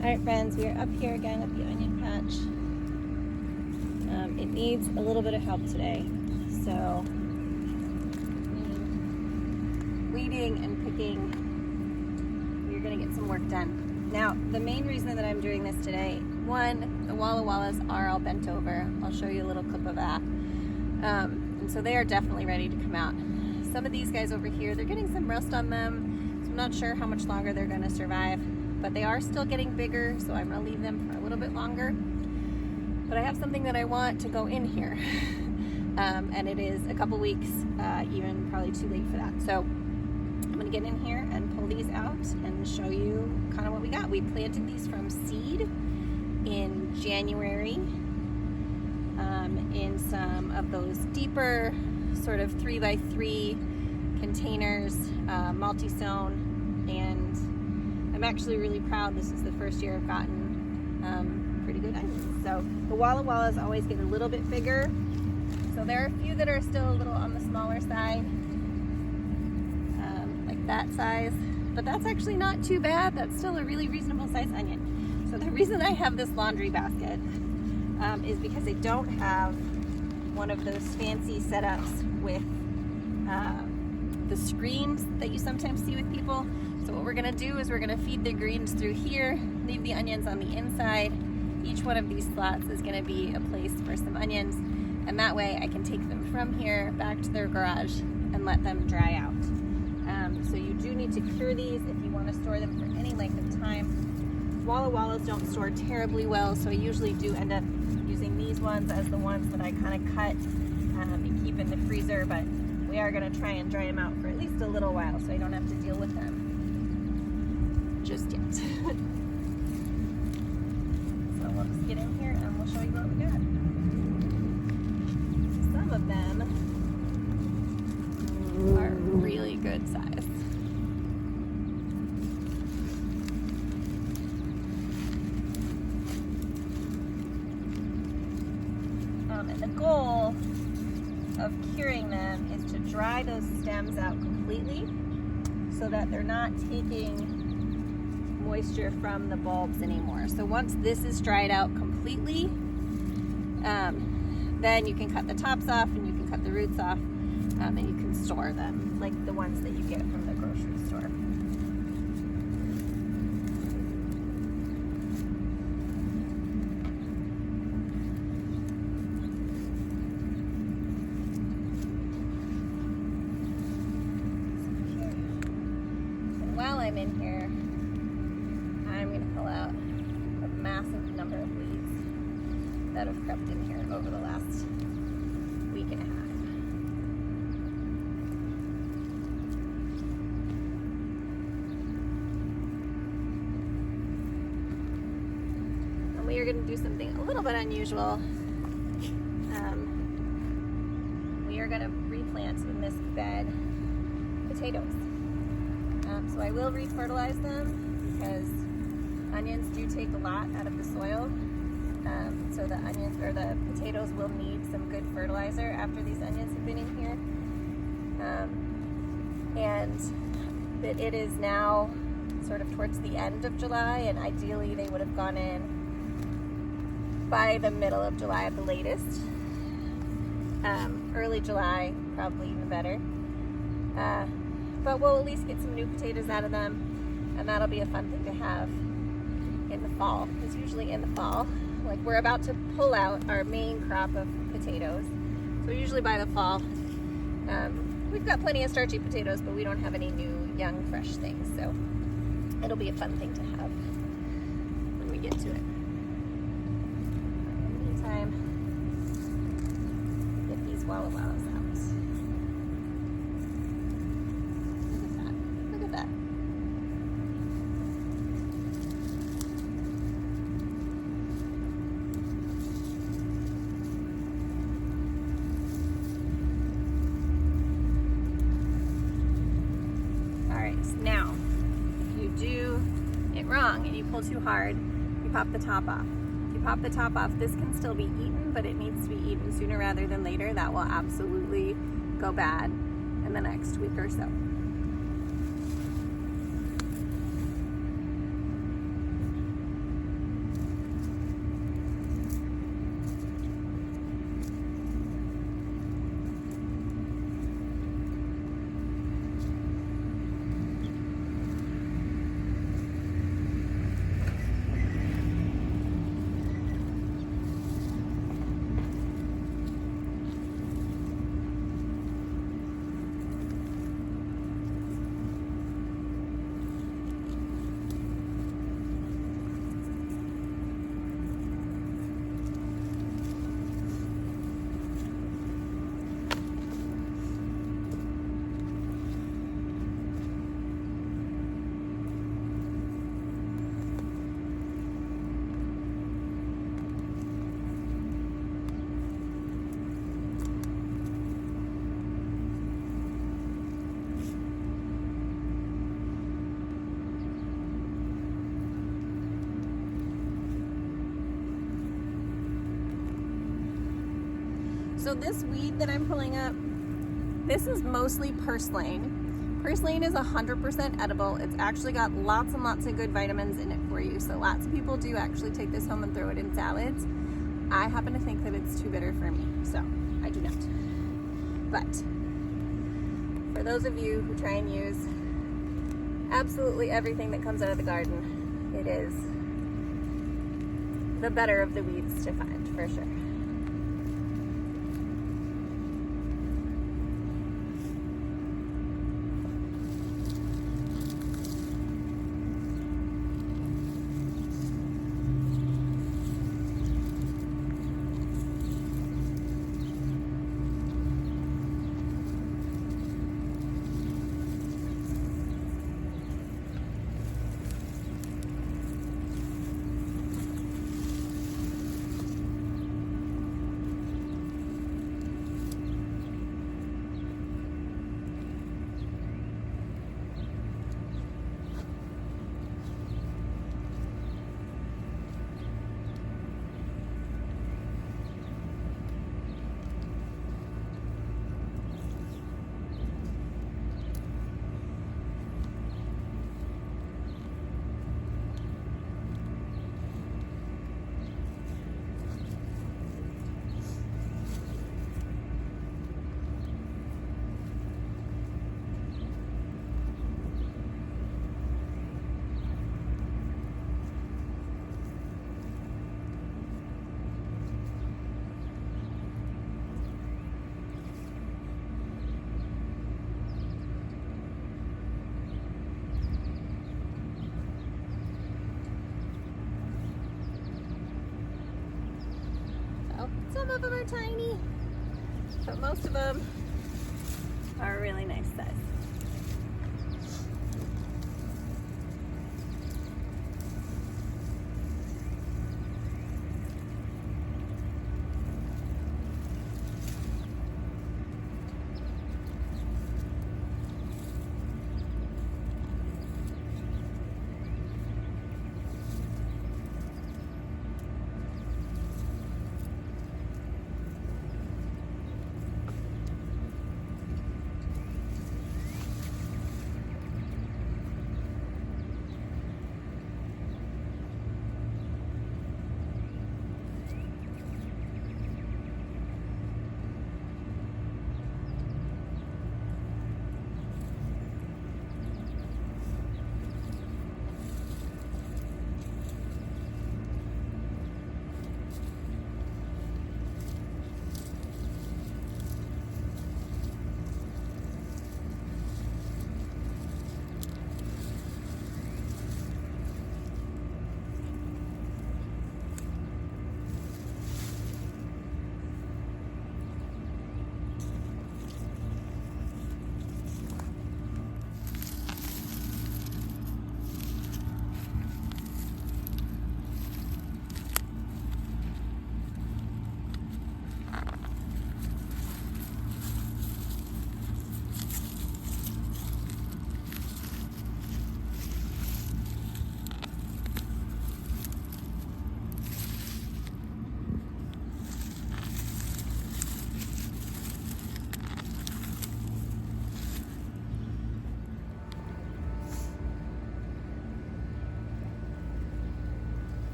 Alright friends, we are up here again at the onion patch. It needs a little bit of help today, so weeding and picking, we're going to get some work done. Now, the main reason that I'm doing this today, one, the Walla Wallas are all bent over. I'll show you a little clip of that. And so they are definitely ready to come out. Some of these guys over here, they're getting some rust on them, so I'm not sure how much longer they're going to survive. But they are still getting bigger, so I'm gonna leave them for a little bit longer. But I have something that I want to go in here. And it is a couple weeks, even probably too late for that. So I'm gonna get in here and pull these out and show you kind of what we got. We planted these from seed in January in some of those deeper sort of 3x3 containers, multi-sown, and I'm actually really proud. This is the first year I've gotten pretty good onions. So the Walla Wallas always get a little bit bigger. So there are a few that are still a little on the smaller side, like that size. But that's actually not too bad. That's still a really reasonable size onion. So the reason I have this laundry basket is because I don't have one of those fancy setups with the screens that you sometimes see with people. So what we're gonna do is we're gonna feed the greens through here, leave the onions on the inside. Each one of these slots is gonna be a place for some onions, and that way I can take them from here back to their garage and let them dry out. So you do need to cure these if you wanna store them for any length of time. Walla Wallas don't store terribly well, so I usually do end up using these ones as the ones that I kind of cut and keep in the freezer, but we are gonna try and dry them out for at least a little while so I don't have to deal with them just yet. So we'll just get in here and we'll show you what we got. Some of them are really good size. And the goal of curing them is to dry those stems out completely so that they're not taking moisture from the bulbs anymore. So once this is dried out completely, then you can cut the tops off and you can cut the roots off, and you can store them like the ones that you get from the grocery store. While I'm in here, I'm going to pull out a massive number of weeds that have crept in here over the last week and a half. And we are going to do something a little bit unusual. We are going to replant in this bed potatoes. So I will re-fertilize them because onions do take a lot out of the soil. So the onions or the potatoes will need some good fertilizer after these onions have been in here. And it is now sort of towards the end of July, and ideally they would have gone in by the middle of July at the latest. Early July, probably even better. But we'll at least get some new potatoes out of them, and that'll be a fun thing to have in the fall. It's usually in the fall. Like, we're about to pull out our main crop of potatoes, so usually by the fall. We've got plenty of starchy potatoes, but we don't have any new, young, fresh things, so it'll be a fun thing to have when we get to it. In the meantime, get these Walla Wallas out. Now, if you do it wrong and you pull too hard, you pop the top off. If you pop the top off, this can still be eaten, but it needs to be eaten sooner rather than later. That will absolutely go bad in the next week or so. So this weed that I'm pulling up, this is mostly purslane. Purslane is 100% edible. It's actually got lots and lots of good vitamins in it for you. So lots of people do actually take this home and throw it in salads. I happen to think that it's too bitter for me, so I do not. But for those of you who try and use absolutely everything that comes out of the garden, it is the better of the weeds to find, for sure. Some of them are tiny, but most of them are a really nice size.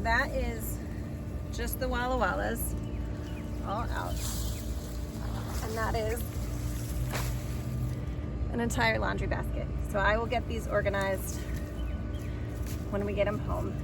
that is just the Walla Wallas all out. And that is an entire laundry basket. So I will get these organized when we get them home.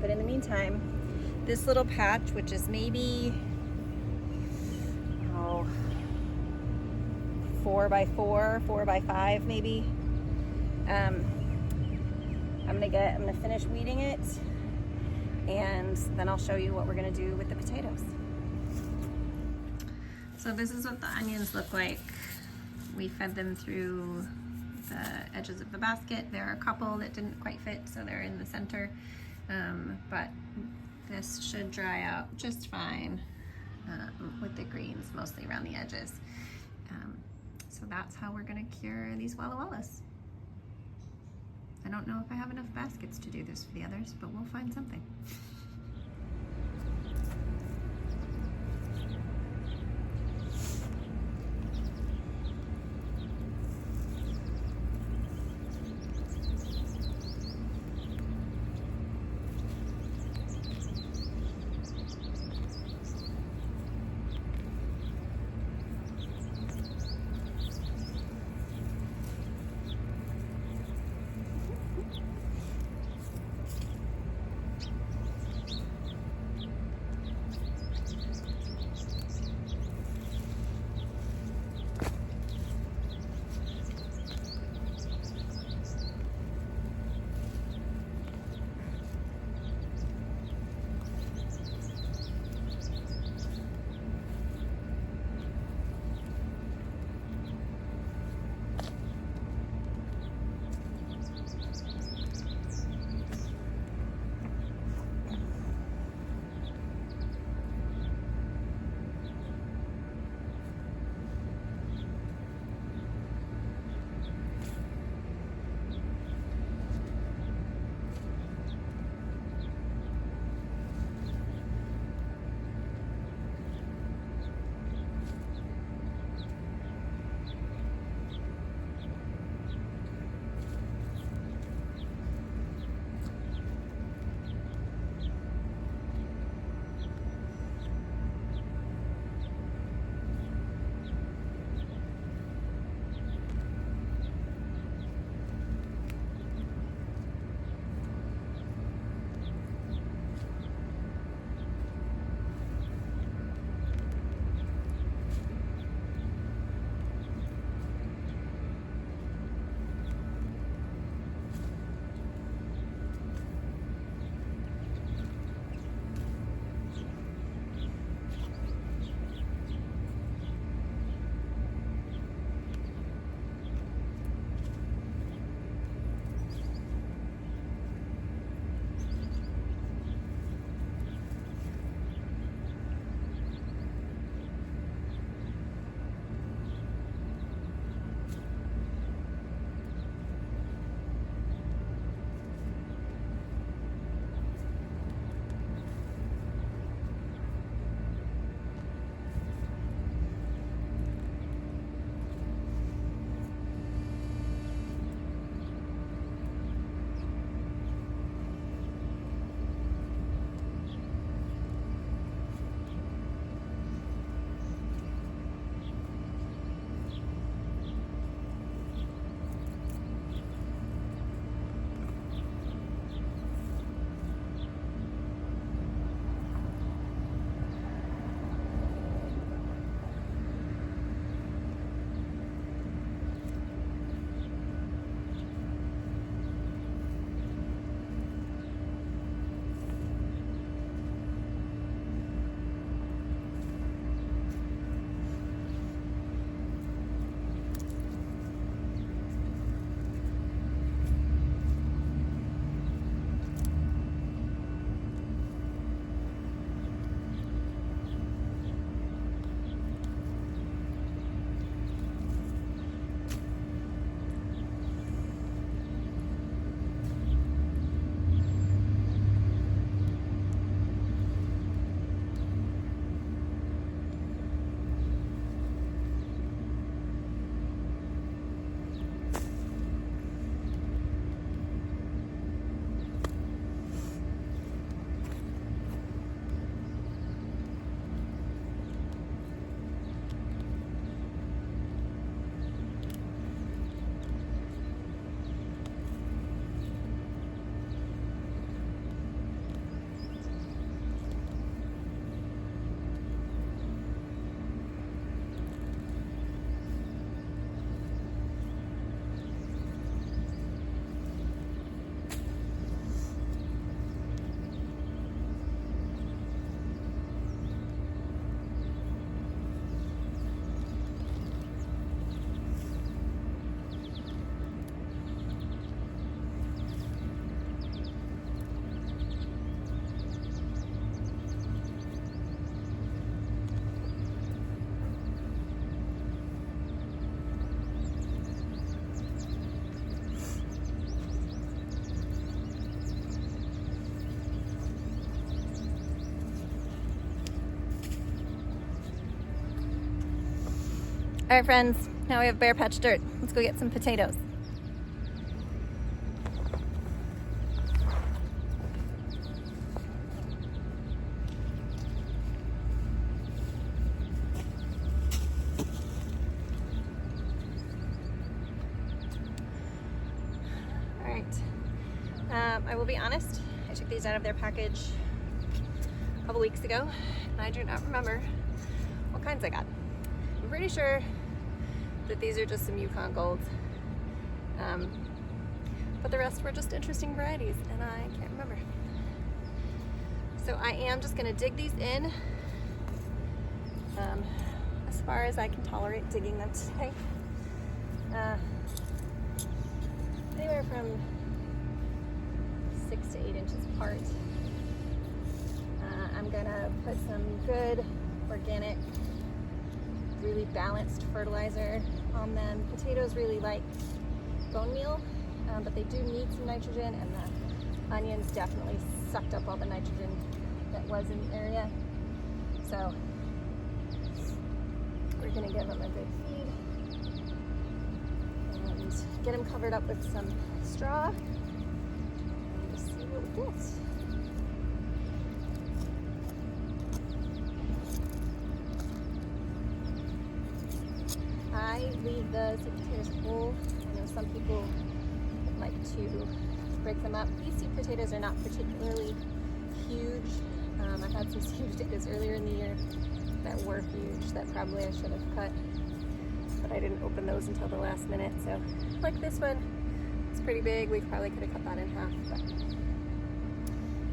But in the meantime, this little patch, which is maybe 4 by 4, 4 by 5 maybe. I'm gonna finish weeding it, and then I'll show you what we're gonna do with the potatoes. So this is what the onions look like. We fed them through the edges of the basket. There are a couple that didn't quite fit, so they're in the center. But this should dry out just fine with the greens mostly around the edges. So that's how we're gonna cure these Walla Wallas. I don't know if I have enough baskets to do this for the others, but we'll find something. All right, friends, now we have bare patch dirt. Let's go get some potatoes. All right, I will be honest, I took these out of their package a couple weeks ago, and I do not remember what kinds I got. I'm pretty sure that these are just some Yukon Golds, but the rest were just interesting varieties, and I can't remember. So I am just gonna dig these in as far as I can tolerate digging them today. Anywhere from 6 to 8 inches apart. I'm gonna put some good organic, really balanced fertilizer on them. Potatoes really like bone meal, but they do need some nitrogen, and the onions definitely sucked up all the nitrogen that was in the area. So we're gonna give them a good feed and get them covered up with some straw and just see what we get. I leave the sweet potatoes whole. I know some people like to break them up. These sweet potatoes are not particularly huge. I had some sweet potatoes earlier in the year that were huge that probably I should have cut, but I didn't open those until the last minute. So like this one, it's pretty big. We probably could have cut that in half, but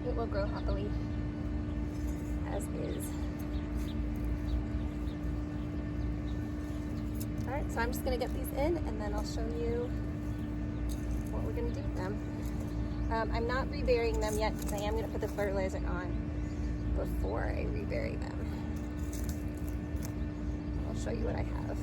it will grow happily as is. Alright, so I'm just going to get these in, and then I'll show you what we're going to do with them. I'm not reburying them yet because I am going to put the fertilizer on before I rebury them. I'll show you what I have.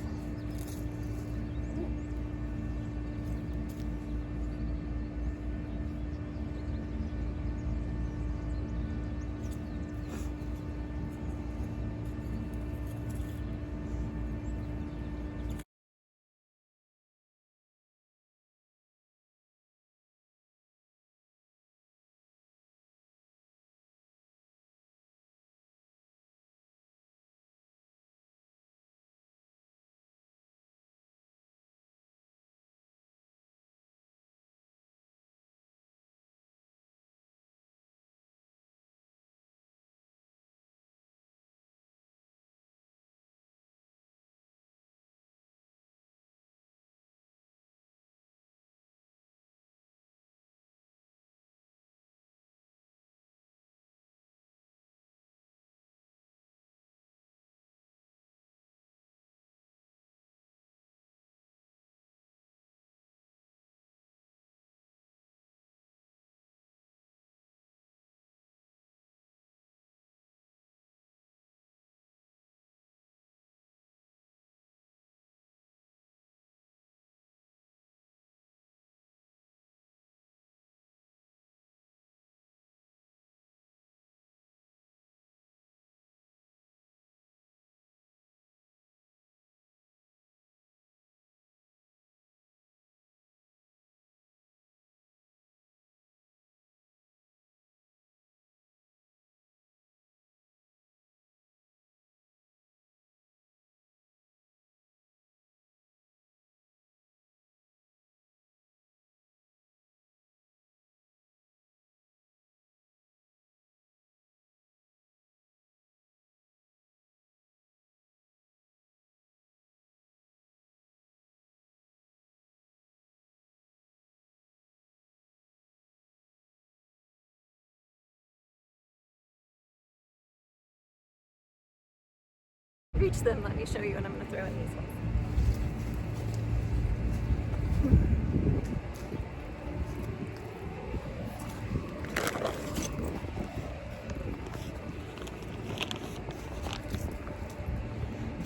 Reach them, let me show you what I'm going to throw in these ones.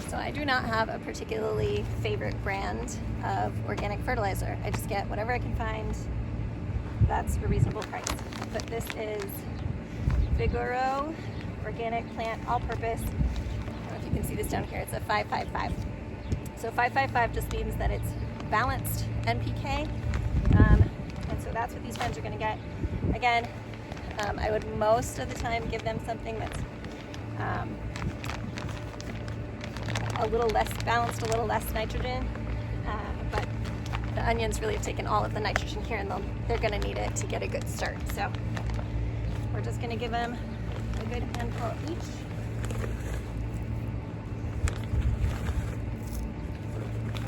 So I do not have a particularly favorite brand of organic fertilizer. I just get whatever I can find that's a reasonable price. But this is Vigoro Organic Plant All-Purpose. I don't know if you can see this down here. It's a 555. So 555 just means that it's balanced NPK. And so that's what these friends are going to get. Again, I would most of the time give them something that's a little less balanced, a little less nitrogen. But the onions really have taken all of the nitrogen here, and they're going to need it to get a good start. So we're just going to give them a good handful each.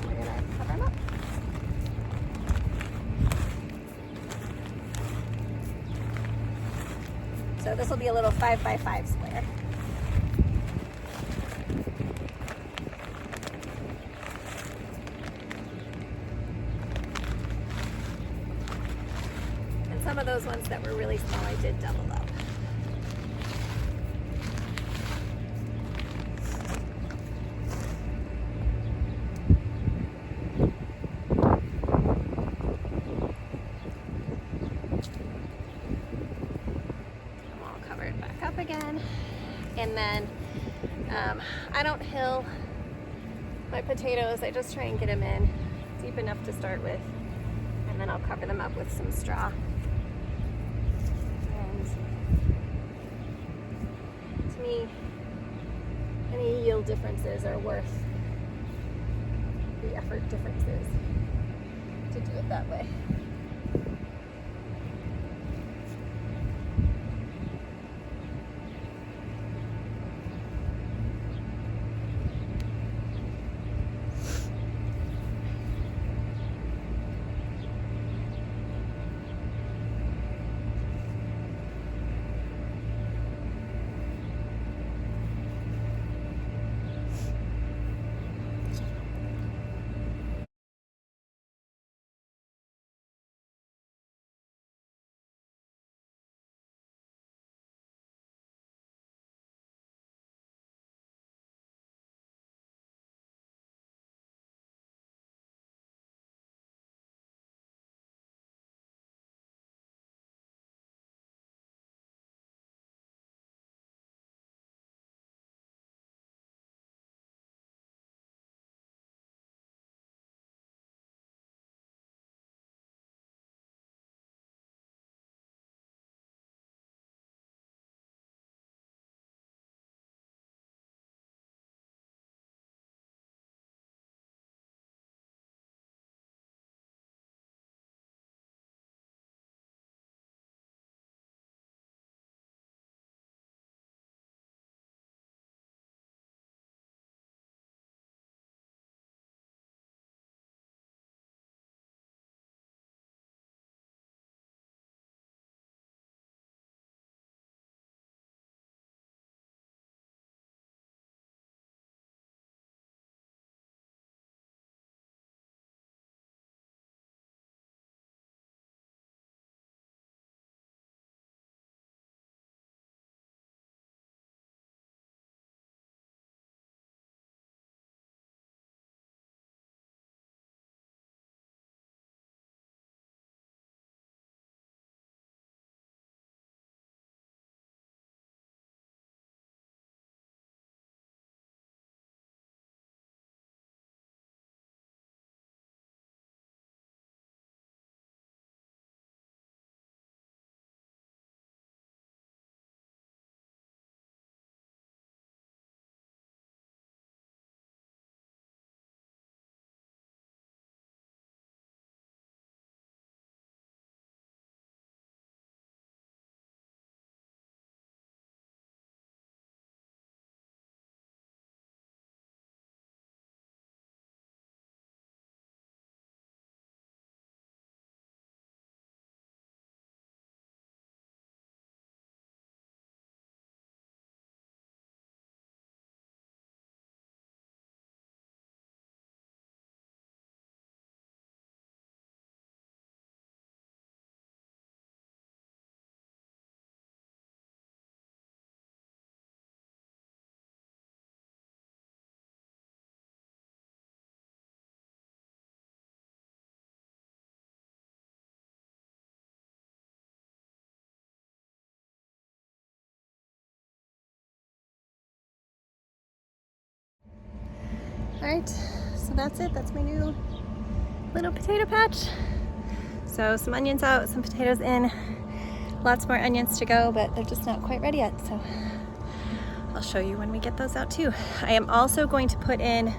We're going to cover them up. So this will be a little 5x5 square. And some of those ones that were really small, I did double up. Again, and then I don't hill my potatoes. I just try and get them in deep enough to start with, and then I'll cover them up with some straw. And to me, any yield differences are worth the effort differences to do it that way. All right, So that's it. That's my new little potato patch. So some onions out, some potatoes in. Lots more onions to go, but they're just not quite ready yet. So I'll show you when we get those out too. I am also going to put in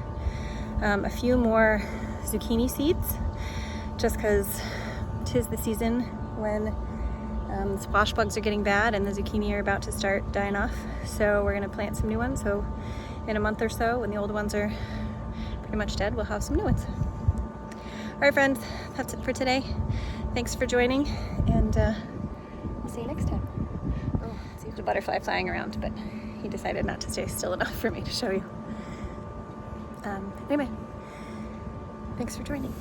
a few more zucchini seeds, just because 'tis the season when the squash bugs are getting bad and the zucchini are about to start dying off. So we're gonna plant some new ones. So in a month or so, when the old ones are pretty much dead, we'll have some new ones. All right, friends, that's it for today. Thanks for joining, and we'll see you next time. Oh, see there's a butterfly flying around, but he decided not to stay still enough for me to show you. Anyway, thanks for joining.